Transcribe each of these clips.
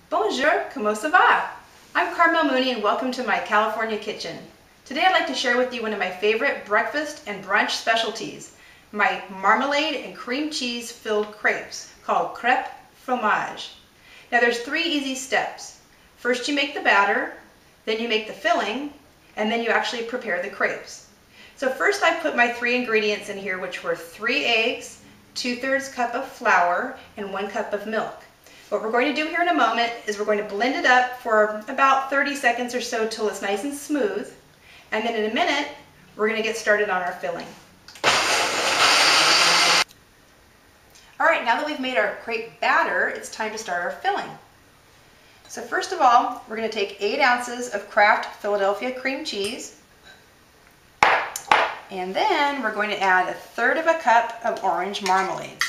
Bonjour, comment ça va? I'm Carmel Mooney and welcome to my California kitchen. Today I'd like to share with you one of my favorite breakfast and brunch specialties, my marmalade and cream cheese filled crepes called Crepes Fromage. Now there's 3 easy steps. First you make the batter, then you make the filling, and then you actually prepare the crepes. So first I put my 3 ingredients in here, which were 3 eggs, 2/3 cup of flour, and 1 cup of milk. What we're going to do here in a moment is we're going to blend it up for about 30 seconds or so till it's nice and smooth. And then in a minute, we're going to get started on our filling. All right, now that we've made our crepe batter, it's time to start our filling. So first of all, we're going to take 8 ounces of Kraft Philadelphia cream cheese. And then we're going to add 1/3 cup of orange marmalade.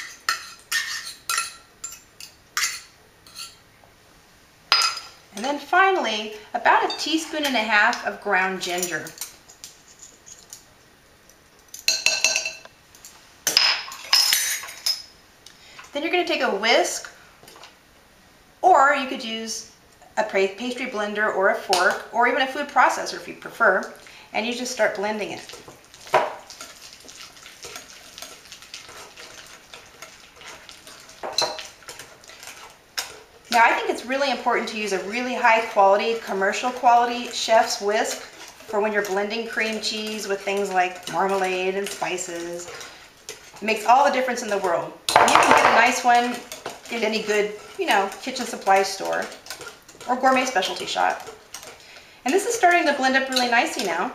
And then finally, about 1.5 teaspoons of ground ginger. Then you're going to take a whisk, or you could use a pastry blender or a fork, or even a food processor if you prefer, and you just start blending it. Now I think it's really important to use a really high quality, commercial quality chef's whisk for when you're blending cream cheese with things like marmalade and spices. It makes all the difference in the world. And you can get a nice one in any good, kitchen supply store or gourmet specialty shop. And this is starting to blend up really nicely now.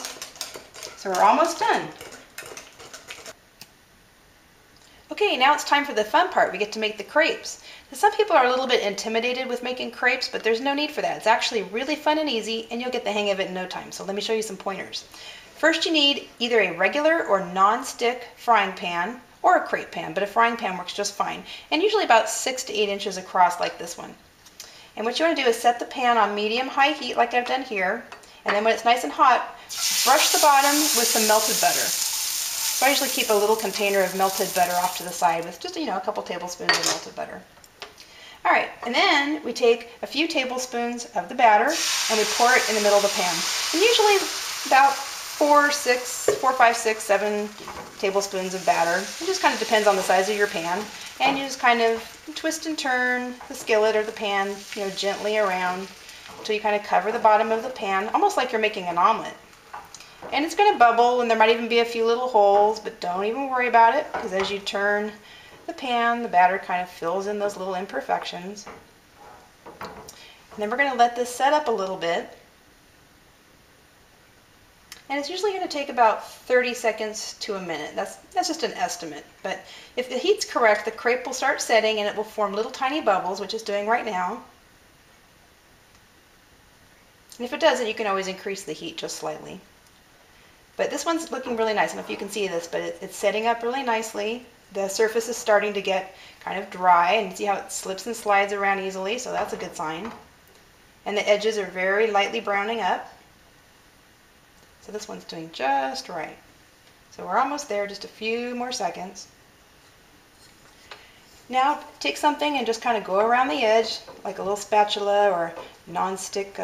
So we're almost done. Okay, now it's time for the fun part. We get to make the crepes. Now, some people are a little bit intimidated with making crepes, but there's no need for that. It's actually really fun and easy, and you'll get the hang of it in no time. So let me show you some pointers. First, you need either a regular or non-stick frying pan or a crepe pan, but a frying pan works just fine, and usually about 6 to 8 inches across like this one. And what you want to do is set the pan on medium-high heat like I've done here, and then when it's nice and hot, brush the bottom with some melted butter. So I usually keep a little container of melted butter off to the side with just, a couple tablespoons of melted butter. All right, and then we take a few tablespoons of the batter and we pour it in the middle of the pan. And usually about 4, 5, 6, 7 tablespoons of batter. It just kind of depends on the size of your pan. And you just kind of twist and turn the skillet or the pan, gently around until you kind of cover the bottom of the pan, almost like you're making an omelet. And it's going to bubble, and there might even be a few little holes, but don't even worry about it, because as you turn the pan, the batter kind of fills in those little imperfections. And then we're going to let this set up a little bit. And it's usually going to take about 30 seconds to a minute. That's just an estimate. But if the heat's correct, the crepe will start setting and it will form little tiny bubbles, which it's doing right now. And if it doesn't, you can always increase the heat just slightly. But this one's looking really nice. I don't know if you can see this, but it's setting up really nicely. The surface is starting to get kind of dry, and see how it slips and slides around easily, so that's a good sign. And the edges are very lightly browning up. So this one's doing just right. So we're almost there, just a few more seconds. Now take something and just kind of go around the edge, like a little spatula or non-stick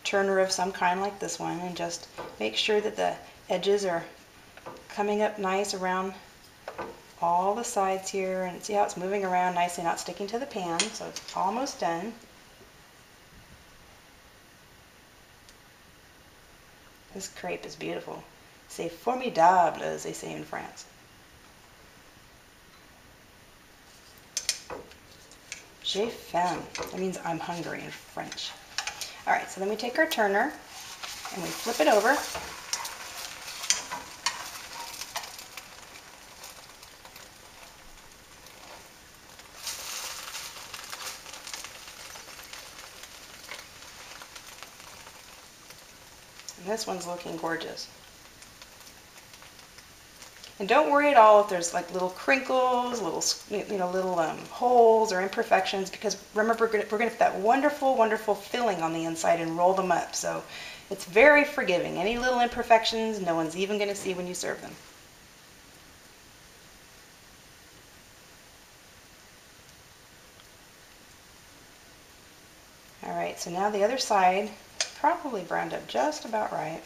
turner of some kind like this one, and just make sure that the edges are coming up nice around all the sides here, and see how it's moving around nicely, not sticking to the pan. So it's almost done. This crepe is beautiful. C'est formidable, as they say in France. J'ai faim. That means I'm hungry in French. All right, so then we take our turner and we flip it over. And this one's looking gorgeous. And don't worry at all if there's like little crinkles, little holes or imperfections, because remember we're going to put that wonderful, wonderful filling on the inside and roll them up. So it's very forgiving. Any little imperfections, no one's even going to see when you serve them. right, so now the other side probably browned up just about right.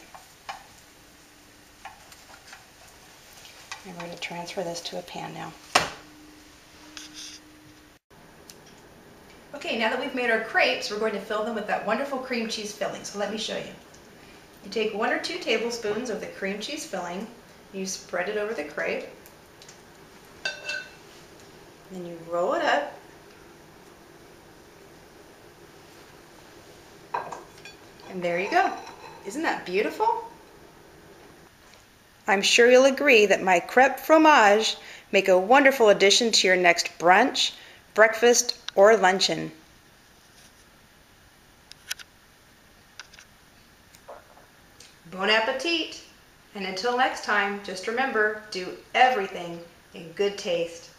And we're going to transfer this to a pan now. Okay, now that we've made our crepes, we're going to fill them with that wonderful cream cheese filling. So let me show you. You take 1 or 2 tablespoons of the cream cheese filling, you spread it over the crepe, then you roll it up, and there you go. Isn't that beautiful? I'm sure you'll agree that my crepes fromage make a wonderful addition to your next brunch, breakfast, or luncheon. Bon appetit! And until next time, just remember, do everything in good taste.